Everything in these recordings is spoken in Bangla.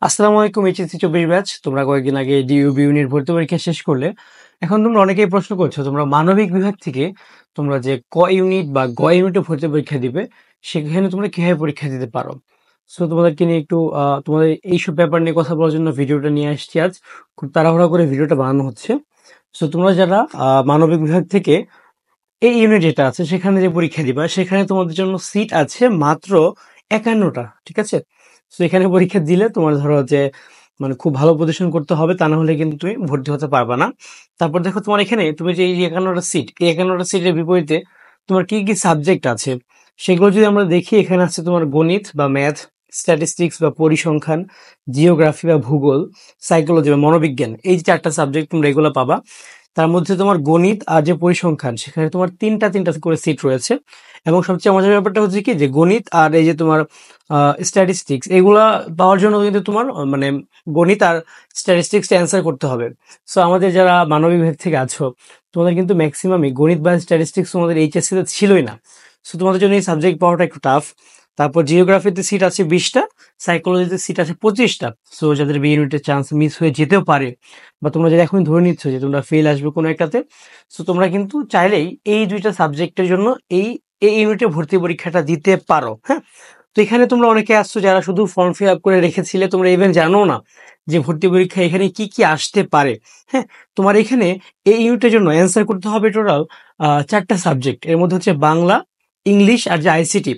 আসসালামু আলাইকুম। HSC 24 batch. তোমরা কয়েকদিন আগে ডিইউবি ইউনিট ভর্তি পরীক্ষা শেষ করলে। এখন তোমরা অনেকেই প্রশ্ন করছো, তোমরা মানবিক বিভাগ থেকে তোমরা যে ক ইউনিট বা গ ইউনিটে ভর্তি পরীক্ষা দিবে, সেখানে তোমরা কিভাবে পরীক্ষা দিতে পারো? সো তোমাদেরকে নিয়ে একটু তোমাদের এইসব ব্যাপার নিয়ে কথা বলার জন্য ভিডিওটা নিয়ে আসছি আজ। খুব তাড়াহুড়া করে ভিডিওটা বানানো হচ্ছে। সো তোমরা যারা মানবিক বিভাগ থেকে এই ইউনিট যেটা আছে সেখানে যে পরীক্ষা দিবা, সেখানে তোমাদের জন্য সিট আছে মাত্র 51টা। ঠিক আছে? সো এখানে পরীক্ষা দিলে তোমার ধরো যে মানে খুব ভালো পজিশন করতে হবে, তা না হলে কিন্তু তুমি ভর্তি হতে পারবা না। তারপর দেখো তোমার এখানে তুমি যে এই 51টা সিট, এই 51টা সিটের বিপরীতে তোমার কি কি সাবজেক্ট আছে সেগুলো যদি আমরা দেখি, এখানে আছে তোমার গণিত বা ম্যাথ, স্ট্যাটিস্টিক্স বা পরিসংখ্যান, জিওগ্রাফি বা ভূগোল, সাইকোলজি বা মনোবিজ্ঞান। এই যে চারটা সাবজেক্ট তোমরা এগুলো পাবা। তার মধ্যে তোমার গণিত আর যে পরিসংখ্যান, সেখানে তোমার তিনটা তিনটা করে সিট রয়েছে। এবং সবচেয়ে মজার ব্যাপারটা হচ্ছে কি, যে গণিত আর এই যে তোমার স্ট্যাটিস্টিক্স, এগুলা পাওয়ার জন্য কিন্তু তোমার মানে গণিত আর স্ট্যাটিস্টিক্স অ্যান্সার করতে হবে। সো আমাদের যারা মানবিক বিভাগ থেকে আছো, তোমাদের কিন্তু ম্যাক্সিমামই গণিত বা স্ট্যাটিস্টিক্স তোমাদের এইচএসসিতে ছিলই না। সো তোমাদের জন্য এই সাবজেক্ট পাওয়াটা একটু টাফ। তারপর জিওগ্রাফিতে সিট আছে 20টা, সাইকোলজিতে সিট আছে 25টা। সো যাদের বি ইউনিটের চান্স মিস হয়ে যেতেও পারে, বা তোমরা যদি এখন ধরে নিচ্ছ যে তোমরা ফেল আসবে কোনো একটাতে, সো তোমরা কিন্তু চাইলেই এই দুইটা সাবজেক্টের জন্য এই এই ইউনিটে ভর্তি পরীক্ষাটা দিতে পারো। হ্যাঁ, তো এখানে তোমরা অনেকে আসছো যারা শুধু ফর্ম ফিল আপ করে রেখেছিলে, তোমরা ইভেন জানো না যে ভর্তি পরীক্ষা এখানে কি কি আসতে পারে। হ্যাঁ, তোমার এখানে এই ইউনিটের জন্য অ্যান্সার করতে হবে টোটাল 4টা সাবজেক্ট। এর মধ্যে হচ্ছে বাংলা, ইংলিশ আর যে আইসিটি,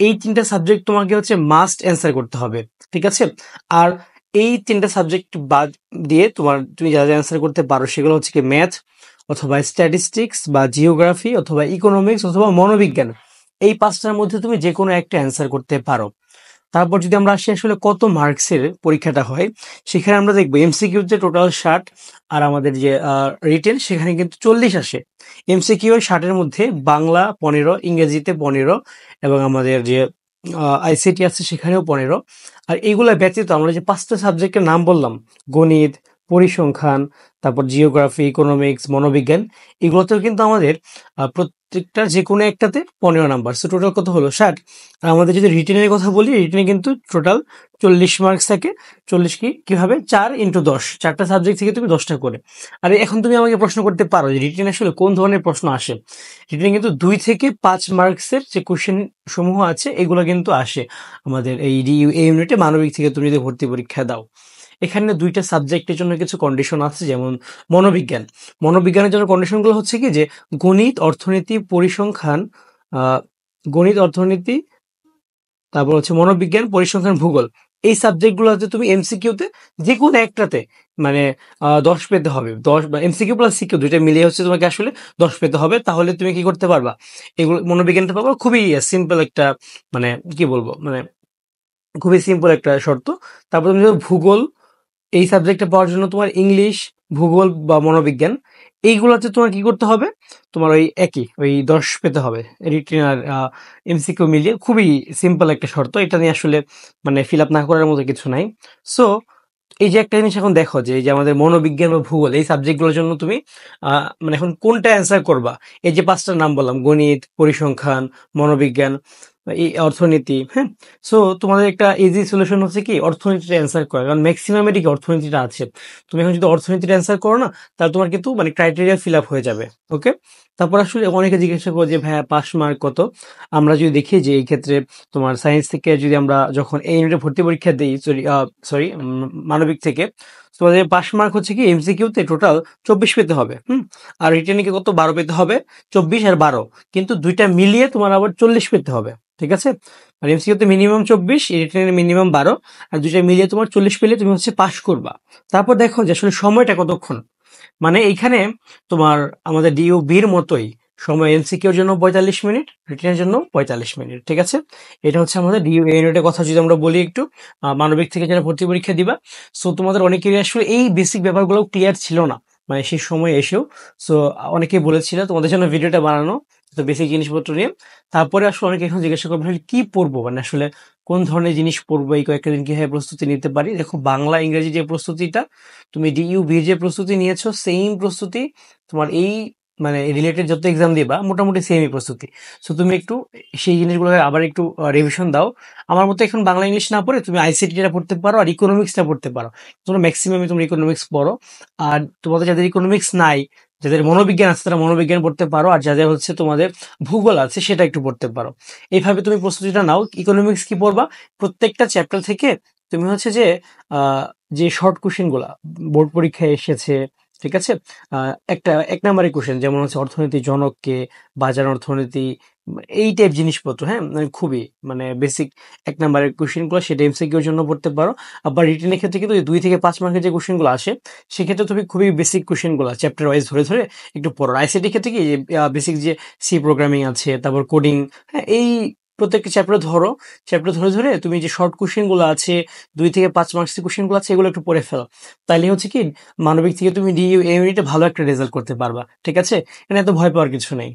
এই তিনটা সাবজেক্ট তোমাকে হচ্ছে মাস্ট অ্যান্সার করতে হবে। ঠিক আছে? আর এই তিনটা সাবজেক্ট বাদ দিয়ে তুমি যা যা অ্যান্সার করতে পারো সেগুলো হচ্ছে কি ম্যাথ অথবা স্ট্যাটিস্টিক্স বা জিওগ্রাফি অথবা ইকোনমিক্স অথবা মনোবিজ্ঞান। এই পাঁচটার মধ্যে তুমি যে কোনো একটা অ্যান্সার করতে পারো। তারপর যদি আমরা আসি আসলে কত মার্কসের পরীক্ষাটা হয়, সেখানে আমরা দেখবো এমসিকিউতে টোটাল 60, আর আমাদের যে রিটেন সেখানে কিন্তু 40 আসে। এমসিকিউ 60-এর মধ্যে বাংলা 15, ইংরেজিতে 15, এবং আমাদের যে আইসিটি আছে সেখানেও 15। আর এইগুলা ব্যতীত আমরা যে 5টা সাবজেক্টের নাম বললাম, গণিত, পরিসংখ্যান, তারপর জিওগ্রাফি, ইকোনমিক্স, মনোবিজ্ঞান, এগুলোতেও কিন্তু আমাদের প্রত্যেকটা যে কোনো একটাতে 15 নাম্বার। সো টোটাল কত হলো? 60। আর আমাদের যদি রিটেনের কথা বলি, রিটেনে কিন্তু টোটাল 40 মার্কস থাকে। 40 কিভাবে? 4 × 10, চারটা সাবজেক্ট থেকে তুমি 10টা করে। আর এখন তুমি আমাকে প্রশ্ন করতে পারো যে রিটেন আসলে কোন ধরনের প্রশ্ন আসে। রিটেনে কিন্তু 2 থেকে 5 মার্কসের যে কোশ্চেন সমূহ আছে, এগুলো কিন্তু আসে আমাদের এই ইউনিটে মানবিক থেকে তুমি যদি ভর্তি পরীক্ষা দাও। এখানে দুইটা সাবজেক্টের জন্য কিছু কন্ডিশন আছে, যেমন মনোবিজ্ঞান। মনোবিজ্ঞানের জন্য কন্ডিশনগুলো হচ্ছে কি, যে গণিত, অর্থনীতি, পরিসংখ্যান, আহ গণিত, অর্থনীতি, তারপর হচ্ছে মনোবিজ্ঞান, পরিসংখ্যান, ভূগোল। এই সাবজেক্টগুলোতে তুমি এমসিকিউতে যে কোনো একটাতে মানে 10 পেতে হবে। 10 বা এমসিকিউ প্লাস সিকিউ দুইটা মিলিয়ে হচ্ছে তোমাকে আসলে 10 পেতে হবে। তাহলে তুমি কি করতে পারবা? এগুলো মনোবিজ্ঞানটা পাবা। খুবই সিম্পল একটা, মানে কি বলবো, মানে খুবই সিম্পল একটা শর্ত। তারপর তুমি যদি ভূগোল, এই সাবজেক্টটা পাওয়ার জন্য তোমার ইংলিশ, ভূগোল বা মনোবিজ্ঞান, এইগুলোতে তোমার কি করতে হবে? তোমার ওই একই ওই 10 পেতে হবে। রিটেন আর এমসিকিউ মিলিয়ে খুবই সিম্পল একটা শর্ত। এটা নিয়ে আসলে মানে ফিল আপ না করার মতো কিছু নাই। সো এই যে একটা জিনিস এখন দেখো, যে এই যে আমাদের মনোবিজ্ঞান বা ভূগোল, এই সাবজেক্টগুলোর জন্য তুমি মানে এখন কোনটা অ্যান্সার করবা? এই যে 5টার নাম বললাম, গণিত, পরিসংখ্যান, মনোবিজ্ঞান, এই অর্থনীতি। হ্যাঁ, সো তোমাদের একটা ইজি সলিউশন হচ্ছে কি অর্থনীতিটা অ্যান্সার করা, কারণ ম্যাক্সিমামেরই কি অর্থনীতিটা আছে। তুমি এখন যদি অর্থনীতিটা অ্যান্সার করো না, তাহলে তোমার কিন্তু মানে ক্রাইটেরিয়া ফিল আপ হয়ে যাবে। ওকে, তারপর আসলে অনেকে জিজ্ঞাসা করো যে ভাইয়া পাস মার্ক কত? আমরা যদি দেখি যে এই ক্ষেত্রে তোমার সায়েন্স থেকে যদি আমরা যখন এই ইউনিটে ভর্তি পরীক্ষা দিই, সরি মানবিক থেকে, তোমাদের পাস মার্ক হচ্ছে কি এমসিকিউতে টোটাল 24 পেতে হবে। আর রিটেনে কি কত? 12 পেতে হবে। 24 আর 12, কিন্তু দুইটা মিলিয়ে তোমার আবার 40 পেতে হবে। ঠিক আছে? আর এমসিকিউতে মিনিমাম 24, রিটেনে মিনিমাম 12, আর দুইটা মিলিয়ে তোমার 40 পেলে তুমি হচ্ছে পাস করবা। তারপর দেখো যে আসলে সময়টা কতক্ষণ। মানে এইখানে তোমার আমাদের ডিইউবির মতোই সময়, এমসিকিউর জন্য 45 মিনিট, রিটেনের জন্য 45 মিনিট। ঠিক আছে? এটা হচ্ছে আমাদের ডিইউ ইউনিটের কথা যদি আমরা বলি একটু, মানবিক থেকে যারা ভর্তি পরীক্ষা দিবা। সো তোমাদের অনেকেরই আসলে এই বেসিক ব্যাপারগুলো ক্লিয়ার ছিল না মানে সেই সময় এসেও। সো অনেকেই বলেছিল তোমাদের জন্য ভিডিওটা বানানো, তো বেসিক জিনিসপত্র নিয়ে। তারপরে আসলে অনেকে এখন জিজ্ঞাসা করবে আসলে কি পড়বো, মানে আসলে কোন ধরনের জিনিস পড়বো, এই কয়েকটা দিন কিভাবে প্রস্তুতি নিতে পারি। দেখো, বাংলা ইংরেজি যে প্রস্তুতিটা তুমি ডিইউবির যে প্রস্তুতি নিয়েছো, সেম প্রস্তুতি তোমার এই মানে রিলেটেড যত এক্সাম দিবা মোটামুটি সেমই প্রস্তুতি। সো তুমি একটু সেই জিনিসগুলো আবার একটু রিভিশন দাও। আমার মতে এখন বাংলা ইংলিশ না পড়ে তুমি আইসিটিটা পড়তে পারো আর ইকোনমিক্সটা পড়তে পারো। তোমরা ম্যাক্সিমামই তোমরা ইকোনমিক্স পড়ো। আর তোমাদের যাদের ইকোনমিক্স নাই, যাদের মনোবিজ্ঞান আছে তারা মনোবিজ্ঞান পড়তে পারো, আর যাদের হচ্ছে তোমাদের ভূগোল আছে সেটা একটু পড়তে পারো। এইভাবে তুমি প্রস্তুতিটা নাও। ইকোনমিক্স কি পড়বা, প্রত্যেকটা চ্যাপ্টার থেকে তুমি হচ্ছে যে আহ, যে শর্ট কোশ্চেন গুলা বোর্ড পরীক্ষায় এসেছে, ঠিক আছে, একটা 1 নম্বরের কোশ্চেন যেমন হচ্ছে অর্থনীতি জনককে, বাজার অর্থনীতি, এই টাইপ জিনিসপত্র, হ্যাঁ, মানে খুবই মানে বেসিক 1 নম্বরের কোশ্চেনগুলো সেটা এমসিকিউর জন্য পড়তে পারো। আবার রিটেনের ক্ষেত্রে কিন্তু 2 থেকে 5 মার্কের যে কোশ্চেনগুলো আসে সেক্ষেত্রে তুমি খুবই বেসিক কোশ্চেনগুলো চ্যাপ্টার ওয়াইজ ধরে ধরে একটু পড়ো। আইসিটি ক্ষেত্রে কি বেসিক যে সি প্রোগ্রামিং আছে, তারপর কোডিং, হ্যাঁ, এই প্রত্যেকটা চ্যাপ্টার ধরো। চ্যাপ্টার ধরে ধরে তুমি যে শর্ট কোশ্চেনগুলো আছে, 2 থেকে 5 মার্কসের কোশ্চেনগুলো আছে, এগুলো একটু পড়ে ফেলো। তাইলে হচ্ছে কি মানবিক থেকে তুমি ডিইউ এই ইউনিটে ভালো একটা রেজাল্ট করতে পারবা। ঠিক আছে, এখানে এত ভয় পাওয়ার কিছু নেই।